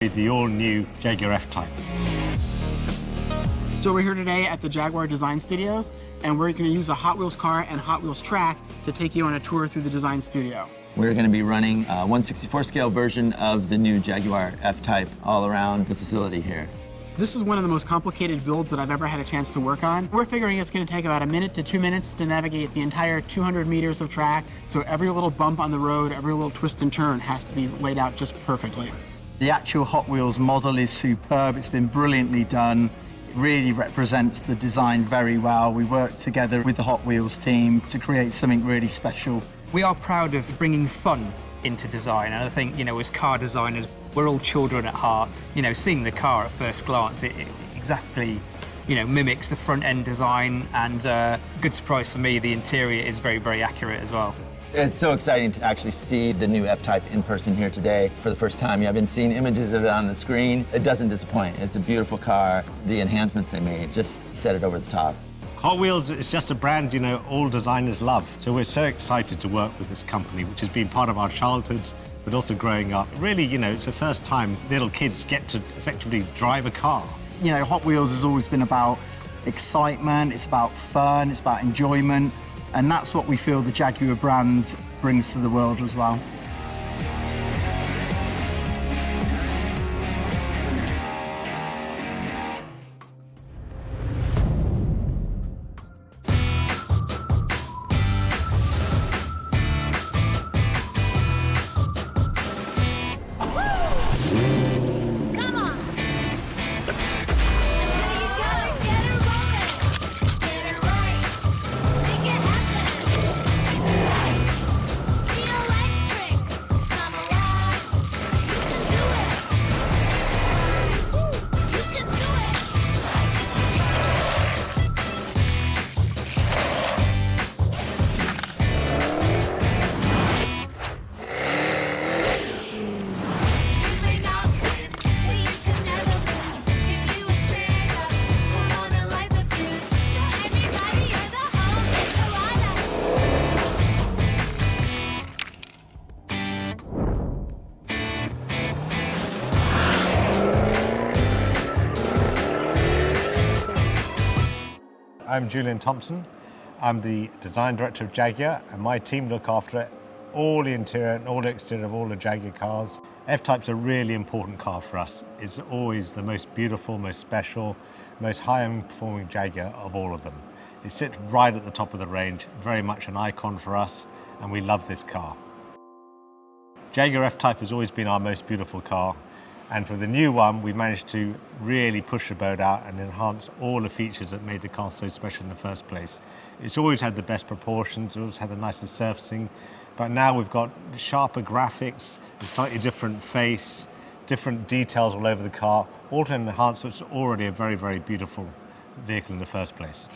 The all-new Jaguar F-Type. So we're here today at the Jaguar Design Studios, and we're going to use a Hot Wheels car and Hot Wheels track to take you on a tour through the design studio. We're going to be running a 1/64 scale version of the new Jaguar F-Type all around the facility here. This is one of the most complicated builds that I've ever had a chance to work on. We're figuring it's going to take about 1 minute to 2 minutes to navigate the entire 200 meters of track, so every little bump on the road, every little twist and turn has to be laid out just perfectly. The actual Hot Wheels model is superb. It's been brilliantly done. It really represents the design very well. We worked together with the Hot Wheels team to create something really special. We are proud of bringing fun into design, and I think, as car designers, we're all children at heart. Seeing the car at first glance, it exactly, mimics the front end design, and good surprise for me, the interior is very, very accurate as well. It's so exciting to actually see the new F-Type in person here today for the first time. I've been seeing images of it on the screen. It doesn't disappoint. It's a beautiful car. The enhancements they made just set it over the top. Hot Wheels is just a brand, all designers love. So we're so excited to work with this company, which has been part of our childhoods, but also growing up. Really, it's the first time little kids get to effectively drive a car. Hot Wheels has always been about excitement, it's about fun, it's about enjoyment, and that's what we feel the Jaguar brand brings to the world as well. I'm Julian Thompson. I'm the design director of Jaguar, and my team look after all the interior and all the exterior of all the Jaguar cars. F-Type's a really important car for us. It's always the most beautiful, most special, most high-end performing Jaguar of all of them. It sits right at the top of the range, very much an icon for us, and we love this car. Jaguar F-Type has always been our most beautiful car, and for the new one, we managed to really push the boat out and enhance all the features that made the car so special in the first place. It's always had the best proportions, it's always had the nicest surfacing, but now we've got sharper graphics, a slightly different face, different details all over the car, all to enhance what's already a very, very beautiful vehicle in the first place.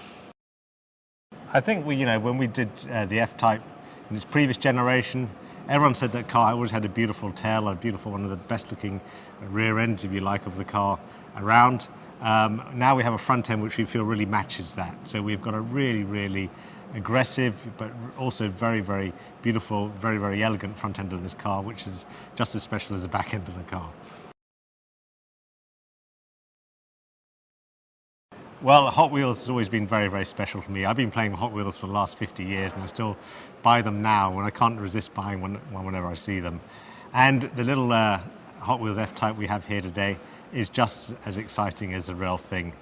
I think when we did the F-Type in its previous generation, everyone said that car always had a beautiful tail, one of the best looking rear ends, if you like, of the car around. Now we have a front end which we feel really matches that. So we've got a really, really aggressive, but also very, very beautiful, very, very elegant front end of this car, which is just as special as the back end of the car. Well, Hot Wheels has always been very, very special to me. I've been playing Hot Wheels for the last 50 years, and I still buy them now, and I can't resist buying one whenever I see them. And the little Hot Wheels F-Type we have here today is just as exciting as the real thing.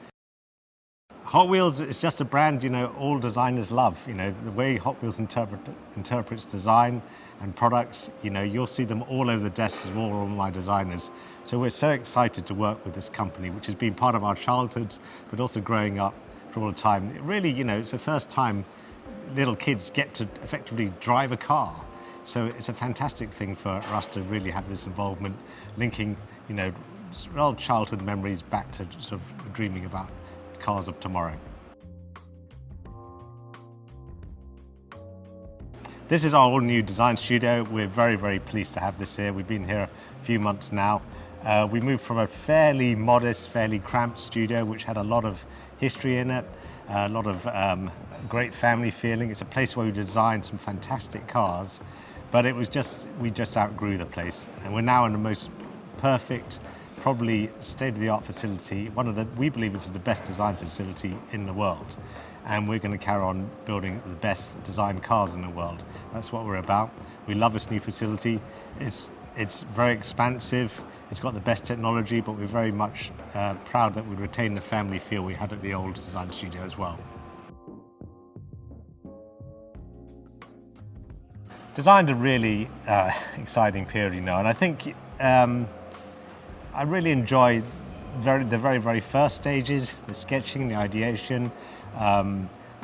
Hot Wheels is just a brand, all designers love. The way Hot Wheels interprets design and products, you'll see them all over the desks of all my designers. So we're so excited to work with this company, which has been part of our childhoods, but also growing up for all the time. It really, it's the first time little kids get to effectively drive a car. So it's a fantastic thing for us to really have this involvement, linking, old childhood memories back to sort of dreaming about cars of tomorrow. This is our all-new design studio. We're very, very pleased to have this here. We've been here a few months now. We moved from a fairly modest, fairly cramped studio, which had a lot of history in it, a lot of great family feeling. It's a place where we designed some fantastic cars, but we just outgrew the place. And we're now in the most perfect probably state-of-the-art facility. We believe this is the best design facility in the world, and we're going to carry on building the best designed cars in the world. That's what we're about. We love this new facility. It's very expansive. It's got the best technology, but we're very much proud that we retain the family feel we had at the old design studio as well. Design's a really exciting period, and I think I really enjoy the very first stages, the sketching, the ideation,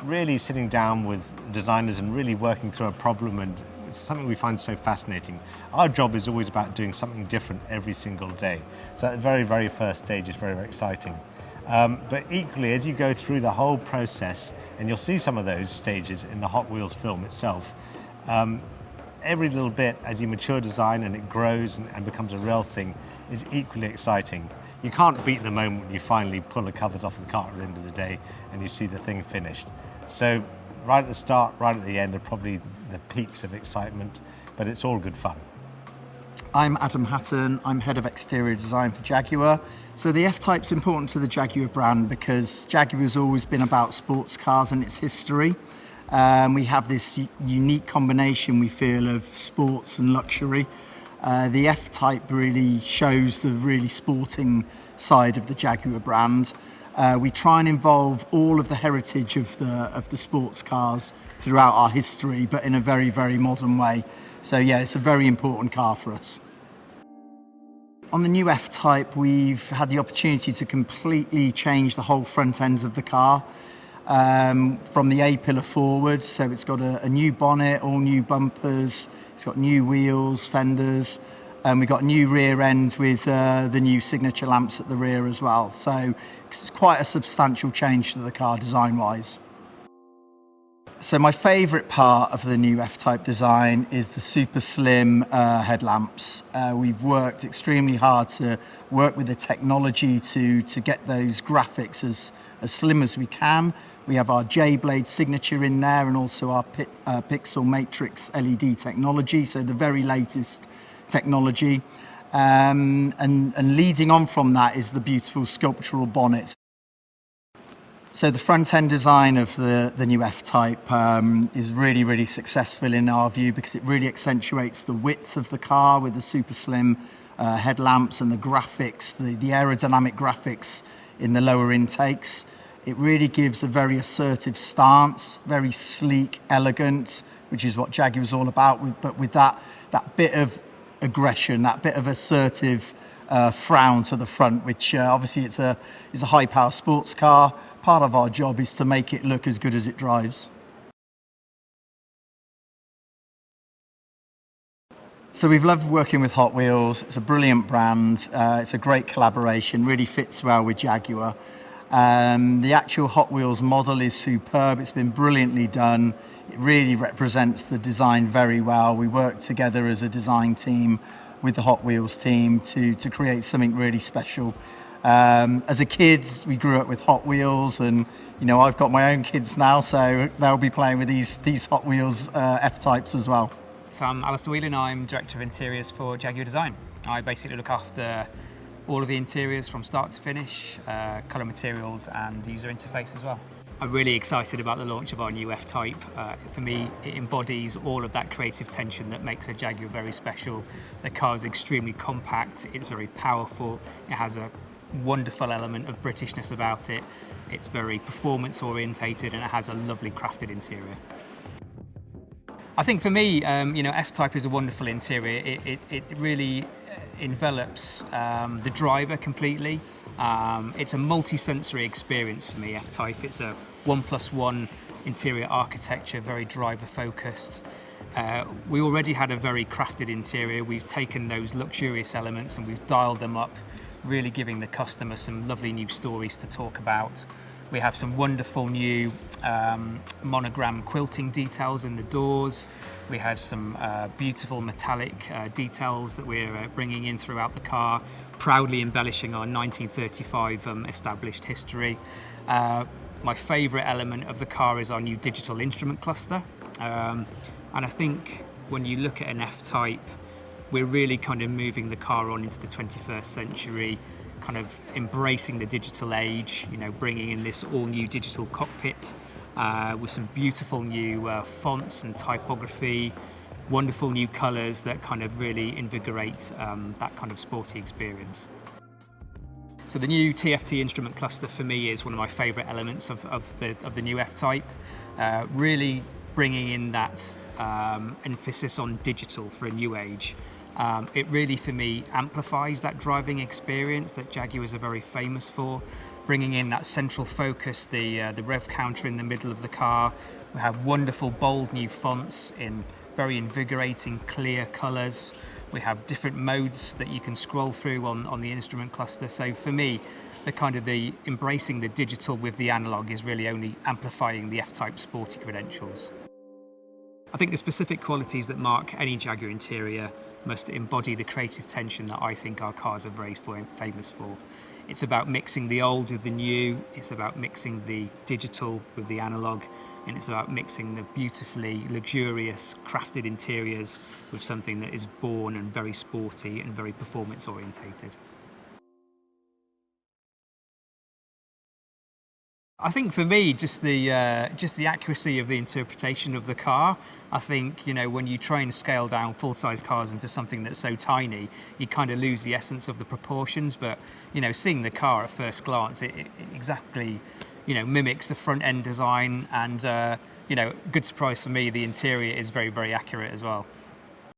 really sitting down with designers and really working through a problem, and it's something we find so fascinating. Our job is always about doing something different every single day. So that very first stage is very exciting. But equally, as you go through the whole process, and you'll see some of those stages in the Hot Wheels film itself, every little bit as you mature design and it grows and becomes a real thing is equally exciting. You can't beat the moment when you finally pull the covers off the car at the end of the day and you see the thing finished. So right at the start, right at the end are probably the peaks of excitement, but it's all good fun. I'm Adam Hatton, I'm Head of Exterior Design for Jaguar. So the F-Type's important to the Jaguar brand because Jaguar's always been about sports cars and its history. We have this unique combination, we feel, of sports and luxury. The F-Type really shows the really sporting side of the Jaguar brand. We try and involve all of the heritage of the sports cars throughout our history, but in a very modern way. So yeah, it's a very important car for us. On the new F-Type, we've had the opportunity to completely change the whole front ends of the car. From the A-pillar forward, so it's got a new bonnet, all new bumpers, it's got new wheels, fenders, and we've got new rear ends with the new signature lamps at the rear as well. So it's quite a substantial change to the car design-wise. So my favourite part of the new F-Type design is the super slim headlamps. We've worked extremely hard to work with the technology to get those graphics as slim as we can. We have our J-Blade signature in there and also our Pixel Matrix LED technology, so the very latest technology. And leading on from that is the beautiful sculptural bonnets. So the front end design of the new F-Type is really successful in our view because it really accentuates the width of the car with the super slim headlamps and the graphics, the aerodynamic graphics in the lower intakes. It really gives a very assertive stance, very sleek, elegant, which is what Jaguar is all about, but with that bit of aggression, that bit of assertive frown to the front, which obviously it's a high-power sports car. Part of our job is to make it look as good as it drives. So we've loved working with Hot Wheels. It's a brilliant brand. It's a great collaboration, really fits well with Jaguar. The actual Hot Wheels model is superb. It's been brilliantly done. It really represents the design very well. We work together as a design team with the Hot Wheels team to create something really special. As a kid, we grew up with Hot Wheels, and I've got my own kids now, so they'll be playing with these Hot Wheels F-Types as well. So I'm Alistair Whelan, I'm Director of Interiors for Jaguar Design. I basically look after all of the interiors from start to finish, colour materials and user interface as well. I'm really excited about the launch of our new F-Type. For me, it embodies all of that creative tension that makes a Jaguar very special. The car is extremely compact, it's very powerful, it has a wonderful element of Britishness about it. It's very performance orientated and it has a lovely crafted interior. I think for me, F-Type is a wonderful interior. It really envelops the driver completely. It's a multi-sensory experience for me, F-Type. It's a 1+1 interior architecture, very driver focused. We already had a very crafted interior. We've taken those luxurious elements and we've dialed them up, really giving the customer some lovely new stories to talk about. We have some wonderful new monogram quilting details in the doors. We have some beautiful metallic details that we're bringing in throughout the car, proudly embellishing our 1935 established history. My favourite element of the car is our new digital instrument cluster. And I think when you look at an F-Type, we're really kind of moving the car on into the 21st century, kind of embracing the digital age, you know, bringing in this all-new digital cockpit with some beautiful new fonts and typography, wonderful new colours that kind of really invigorate that kind of sporty experience. So the new TFT instrument cluster for me is one of my favourite elements of the new F-Type, really bringing in that emphasis on digital for a new age. It really, for me, amplifies that driving experience that Jaguars are very famous for, bringing in that central focus, the rev counter in the middle of the car. We have wonderful, bold new fonts in very invigorating, clear colours. We have different modes that you can scroll through on the instrument cluster. So for me, the embracing the digital with the analog is really only amplifying the F-Type sporty credentials. I think the specific qualities that mark any Jaguar interior must embody the creative tension that I think our cars are very famous for. It's about mixing the old with the new, it's about mixing the digital with the analog, and it's about mixing the beautifully luxurious crafted interiors with something that is born and very sporty and very performance orientated. I think for me, just the accuracy of the interpretation of the car. I think, you know, when you try and scale down full-size cars into something that's so tiny, you kind of lose the essence of the proportions. But, you know, seeing the car at first glance, it exactly, you know, mimics the front-end design, and, you know, good surprise for me, the interior is very, very accurate as well.